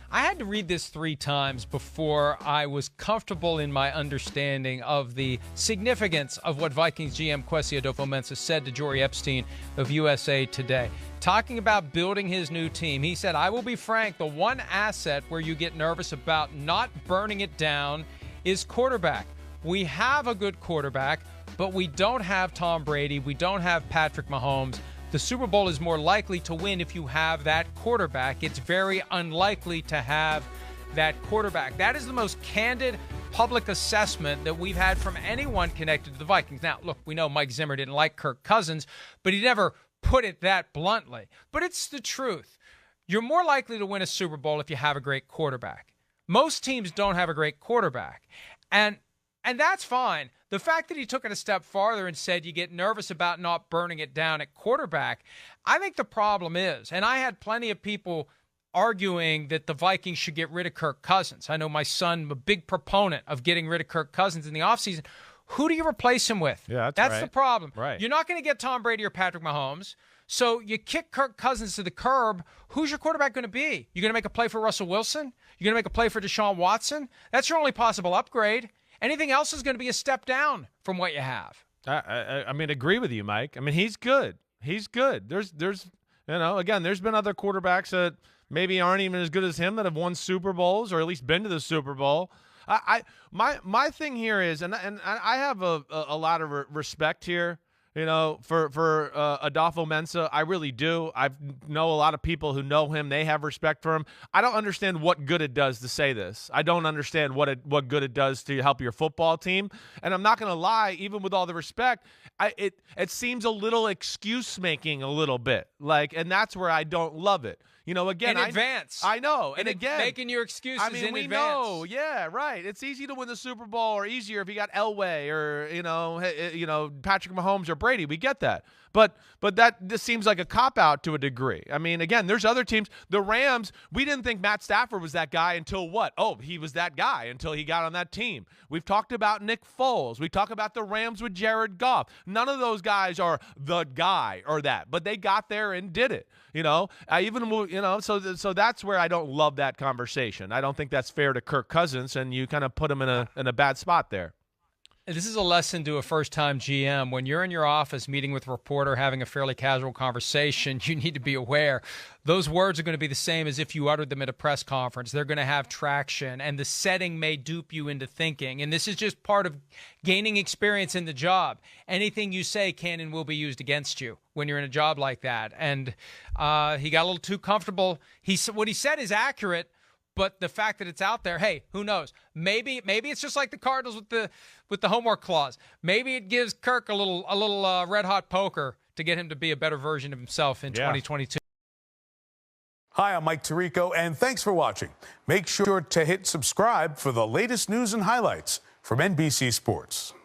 I had to read this 3 times before I was comfortable in my understanding of the significance of what Vikings GM Kwesi Adofo-Mensah said to Jory Epstein of USA Today. Talking about building his new team, he said, "I will be frank, the one asset where you get nervous about not burning it down is quarterback. We have a good quarterback, but we don't have Tom Brady. We don't have Patrick Mahomes. The Super Bowl is more likely to win if you have that quarterback. It's very unlikely to have that quarterback." That is the most candid public assessment that we've had from anyone connected to the Vikings. Now, look, we know Mike Zimmer didn't like Kirk Cousins, but he never put it that bluntly. But it's the truth. You're more likely to win a Super Bowl if you have a great quarterback. Most teams don't have a great quarterback. And that's fine. The fact that he took it a step farther and said you get nervous about not burning it down at quarterback, I think the problem is, and I had plenty of people arguing that the Vikings should get rid of Kirk Cousins. I know my son, a big proponent of getting rid of Kirk Cousins in the offseason. Who do you replace him with? Yeah, that's right. the problem. Right. You're not going to get Tom Brady or Patrick Mahomes. So you kick Kirk Cousins to the curb. Who's your quarterback going to be? You're going to make a play for Russell Wilson? You're going to make a play for Deshaun Watson? That's your only possible upgrade. Anything else is going to be a step down from what you have. I mean, agree with you, Mike. I mean, he's good. He's good. There's again, there's been other quarterbacks that maybe aren't even as good as him that have won Super Bowls or at least been to the Super Bowl. My thing here is, and I have a lot of respect here, for Adofo-Mensah. I really do. I know a lot of people who know him. They have respect for him. I don't understand what good it does to say this. I don't understand what good it does to help your football team. And I'm not going to lie, even with all the respect, it seems a little excuse making a little bit. And that's where I don't love it. Again, in advance. I know. And again, making your excuses in advance. We know. Yeah, right. It's easy to win the Super Bowl, or easier if you got Elway or Patrick Mahomes or Brady. We get that. But this seems like a cop-out to a degree. I mean, again, there's other teams. The Rams, we didn't think Matt Stafford was that guy until what? Oh, he was that guy until he got on that team. We've talked about Nick Foles. We talk about the Rams with Jared Goff. None of those guys are the guy or that, but they got there and did it. So that's where I don't love that conversation. I don't think that's fair to Kirk Cousins, and you kind of put him in a bad spot there. This is a lesson to a first-time GM. When you're in your office meeting with a reporter, having a fairly casual conversation, you need to be aware those words are going to be the same as if you uttered them at a press conference. They're going to have traction, and the setting may dupe you into thinking. And this is just part of gaining experience in the job. Anything you say can and will be used against you when you're in a job like that. And he got a little too comfortable. What he said is accurate. But the fact that it's out there, hey, who knows? Maybe it's just like the Cardinals with the homework clause. Maybe it gives Kirk a little red hot poker to get him to be a better version of himself in 2022. Hi, I'm Mike Tirico, and thanks for watching. Make sure to hit subscribe for the latest news and highlights from NBC Sports.